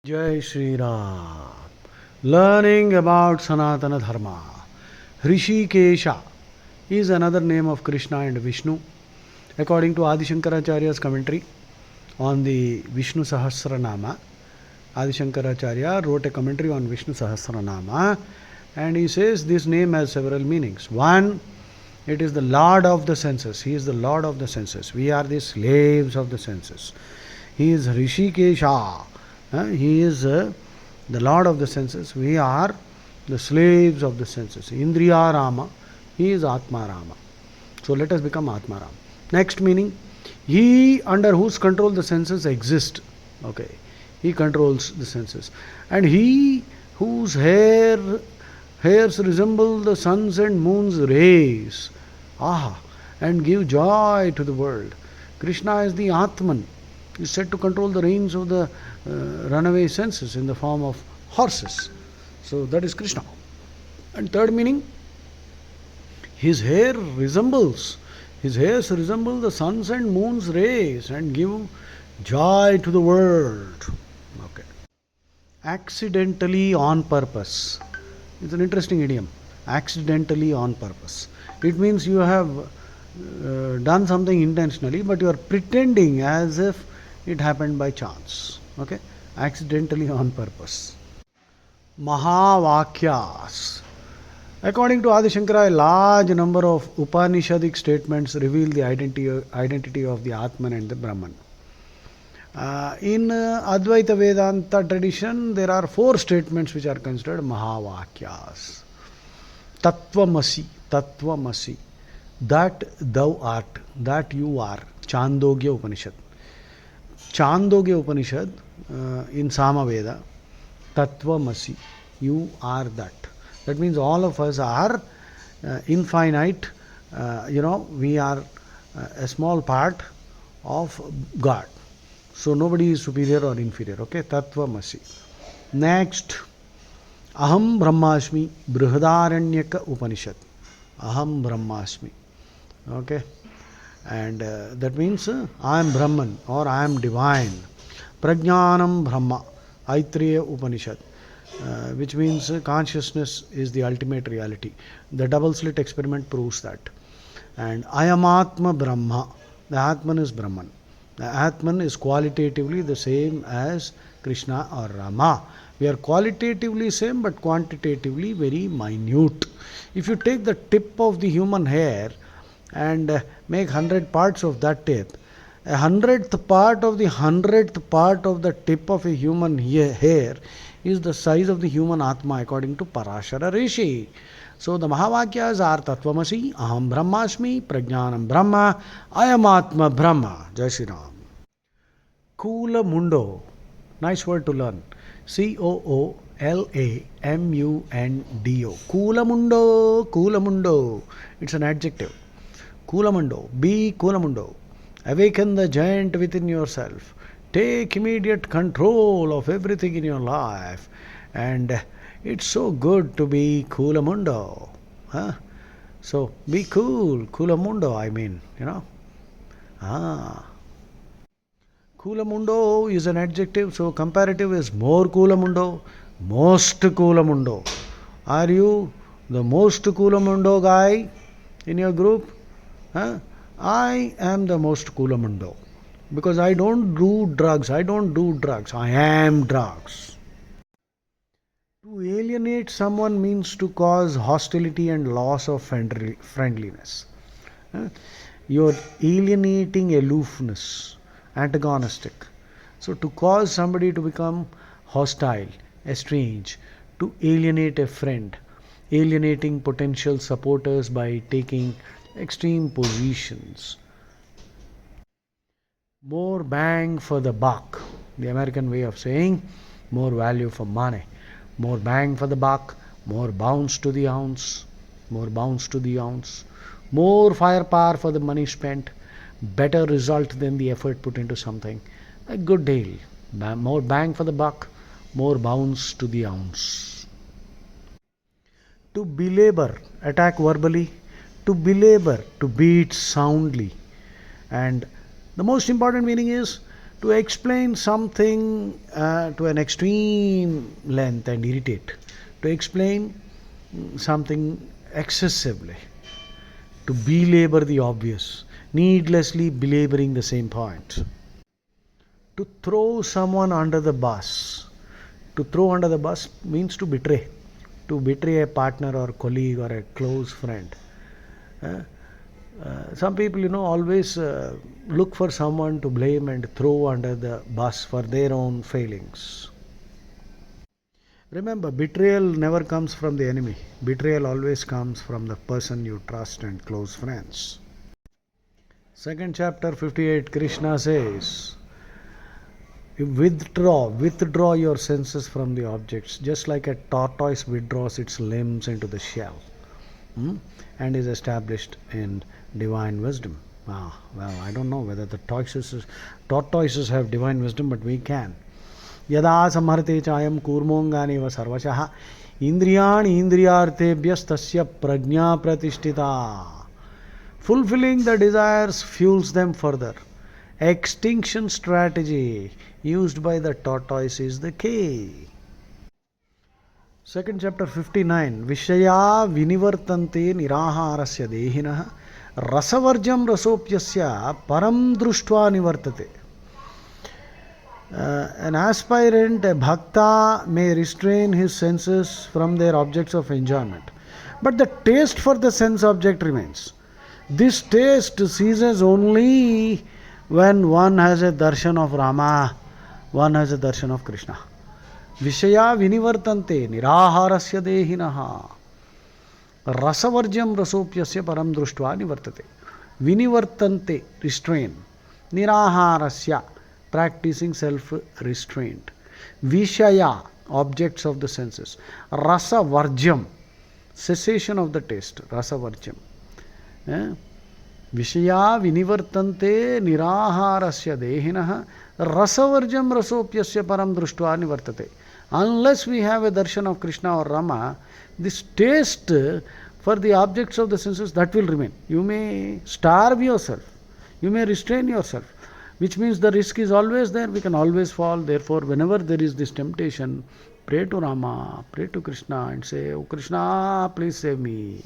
Jai Shri Ram. Learning about Sanatana Dharma. Hrishikesha is another name of Krishna and Vishnu. According to Adi Shankaracharya's commentary on the Vishnu Sahasranama, Adi Shankaracharya wrote a commentary on Vishnu Sahasranama and he says this name has several meanings. One, it is the Lord of the senses. He is the Lord of the senses. We are the slaves of the senses. He is Hrishikesha. He is the Lord of the senses. We are the slaves of the senses. Indriya Rama. He is Atma Rama. So let us become Atma Rama. Next meaning, he under whose control the senses exist. Okay. He controls the senses. And he whose hairs resemble the sun's and moon's rays. And give joy to the world. Krishna is the Atman. He is said to control the reins of the runaway senses in the form of horses. So that is Krishna. And third meaning, his hairs resemble the sun's and moon's rays and give joy to the world. Okay. Accidentally on purpose. It's an interesting idiom. Accidentally on purpose. It means you have done something intentionally, but you are pretending as if it happened by chance. Okay? Accidentally on purpose. Mahavakyas. According to Adi Shankara, a large number of Upanishadic statements reveal the identity of the Atman and the Brahman. In Advaita Vedanta tradition, there are 4 statements which are considered Mahavakyas. Tattvamasi, that thou art, that you are. Chandogya Upanishad. Chandogya Upanishad in Samaveda, Tattvamasi, you are that. That means all of us are infinite, we are a small part of God. So nobody is superior or inferior. Okay, Tattvamasi. Next, Aham Brahmasmi, Brihadaranyaka Upanishad. Aham Brahmasmi. Okay. And that means I am Brahman or I am divine. Prajnanam Brahma, Aitreya Upanishad, which means consciousness is the ultimate reality. The double slit experiment proves that. And Ayamatma Brahma, the Atman is Brahman. The Atman is qualitatively the same as Krishna or Rama. We are qualitatively same but quantitatively very minute. If you take the tip of the human hair and make 100 parts of that tip, 100th part of the 100th part of the tip of a human hair is the size of the human Atma according to Parashara Rishi. So the Mahavakyas are Tattvamasi, Aham Brahmasmi, Prajnanam Brahma, Ayam Atma Brahma. Jai Shri Ram. Kula Mundo. Nice word to learn. Coolamundo. Kula Mundo. It's an adjective. Kulamundo, be Kulamundo. Awaken the giant within yourself. Take immediate control of everything in your life. And it's so good to be Kulamundo. So be cool, Kulamundo, I mean, Kulamundo is an adjective, so comparative is more Kulamundo, most Kulamundo. Are you the most Kulamundo guy in your group? I am the most Kulamundo because I don't do drugs. I am drugs. To alienate someone means to cause hostility and loss of friendliness. You're alienating aloofness, antagonistic. So to cause somebody to become hostile, estranged, to alienate a friend, alienating potential supporters by taking extreme positions. More bang for the buck. The American way of saying more value for money. More bang for the buck, more bounce to the ounce, more bounce to the ounce. More firepower for the money spent, better result than the effort put into something. A good deal. More bang for the buck, more bounce to the ounce. To belabor, attack verbally. To belabor, to beat soundly. And the most important meaning is To explain something to an extreme length and irritate, to explain something excessively, to belabor the obvious, needlessly belaboring the same point, to throw someone under the bus. To throw under the bus means to betray a partner or colleague or a close friend. Some people, always look for someone to blame and throw under the bus for their own failings. Remember, betrayal never comes from the enemy. Betrayal always comes from the person you trust and close friends. Second chapter 58, Krishna says, withdraw your senses from the objects, just like a tortoise withdraws its limbs into the shell, and is established in divine wisdom. Well, I don't know whether the tortoises have divine wisdom, but we can. Yada samharte chayam kurmongani va sarvashaha indriyani indriyartebhyastasya prajna pratishtita. Fulfilling the desires fuels them further. Extinction strategy used by the tortoise is the key. Second chapter 59. Vishaya vinivartante niraharasya dehinah rasavarjam rasopyasya param društva nivartate. An aspirant, a bhakta, may restrain his senses from their objects of enjoyment, but the taste for the sense object remains. This taste ceases only when one has a darshan of Rama, one has a darshan of Krishna. Vishaya vinivartante niraharasya dehinaha rasavarjam rasopyasya param društva nivartate. Vinivartante, restrain. Niraharasya, practicing self-restraint. Vishaya, objects of the senses. Rasavarjam, cessation of the taste. Rasavarjam. Vishaya vinivartante niraharasya dehinah rasavarjam rasopyasya param društva nivartate. Unless we have a darshan of Krishna or Rama, this taste for the objects of the senses, that will remain. You may starve yourself, you may restrain yourself, which means the risk is always there, we can always fall. Therefore, whenever there is this temptation, pray to Rama, pray to Krishna and say, "Oh Krishna, please save me."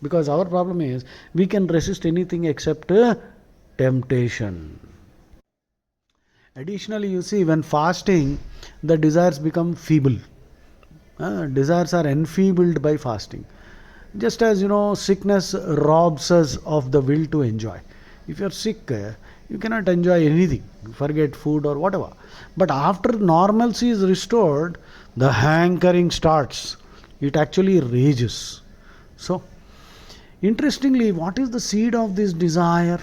Because our problem is, we can resist anything except temptation. Additionally, you see, when fasting, the desires become feeble. Desires are enfeebled by fasting. Just as, sickness robs us of the will to enjoy. If you are sick, you cannot enjoy anything. Forget food or whatever. But after normalcy is restored, the hankering starts. It actually rages. So, interestingly, what is the seed of this desire?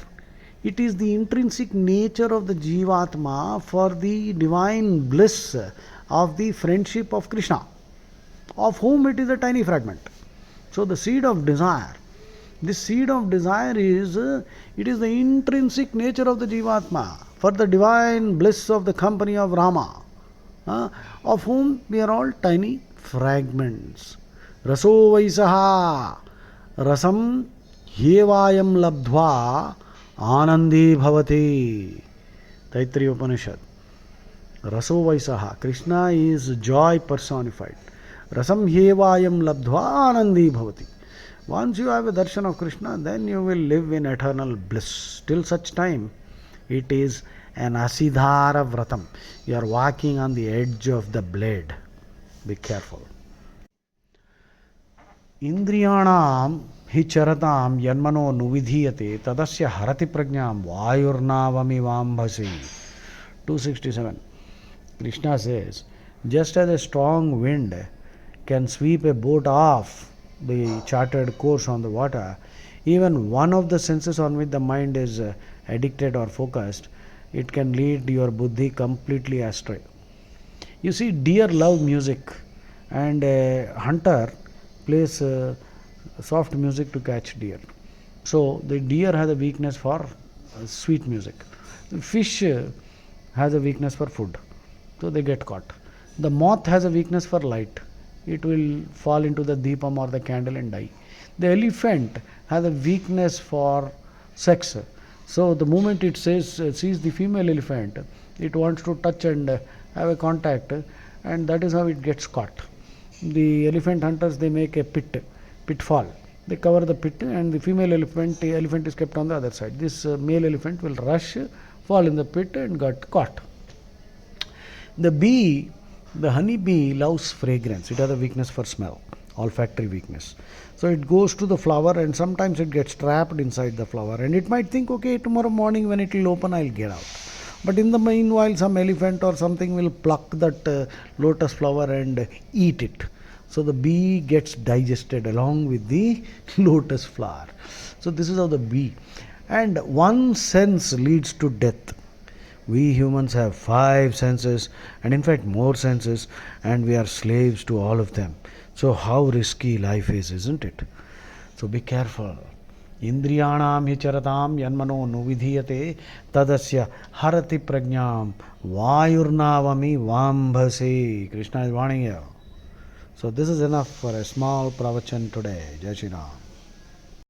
It is the intrinsic nature of the Jivatma for the divine bliss of the friendship of Krishna, of whom it is a tiny fragment. So the seed of desire, this seed of desire is, it is the intrinsic nature of the Jivatma for the divine bliss of the company of Rama, of whom we are all tiny fragments. Raso vaisaha rasam hyevayam labdhva Anandi bhavati. Taittiriya Upanishad. Raso vaisaha. Krishna is joy personified. Rasam hyevayam labdhva anandi bhavati. Once you have a darshan of Krishna, then you will live in eternal bliss. Till such time, it is an asidhara vratam. You are walking on the edge of the blade. Be careful. Indriyanam hi charatam yanmano nuvidhiyate tadasya harati prajnam vayurnavami vambhasi. 267. Krishna says, just as a strong wind can sweep a boat off the charted course on the water, even one of the senses on which the mind is addicted or focused, it can lead your buddhi completely astray. You see, deer love music, and a hunter plays soft music to catch deer. So the deer has a weakness for sweet music. The fish has a weakness for food, so they get caught. The moth has a weakness for light. It will fall into the deepam or the candle and die. The elephant has a weakness for sex, So the moment it sees the female elephant, it wants to touch and have a contact, and that is how it gets caught. The elephant hunters, they make a pitfall. They cover the pit, and the female elephant is kept on the other side. This male elephant will rush, fall in the pit, and got caught. The bee, the honey bee, loves fragrance. It has a weakness for smell, olfactory weakness. So it goes to the flower, and sometimes it gets trapped inside the flower, and it might think, okay, tomorrow morning when it will open, I'll get out. But in the meanwhile, some elephant or something will pluck that lotus flower and eat it. So the bee gets digested along with the lotus flower. So this is how the bee. And one sense leads to death. We humans have 5 senses, and in fact more senses, and we are slaves to all of them. So how risky life is, isn't it? So be careful. Indriyanam hi charatam yanmano nuvidhiyate tadasya harati prajnam vayurnavami vambhase. Krishna is warning you. So this is enough for a small pravachan today. Jai Shri Ram.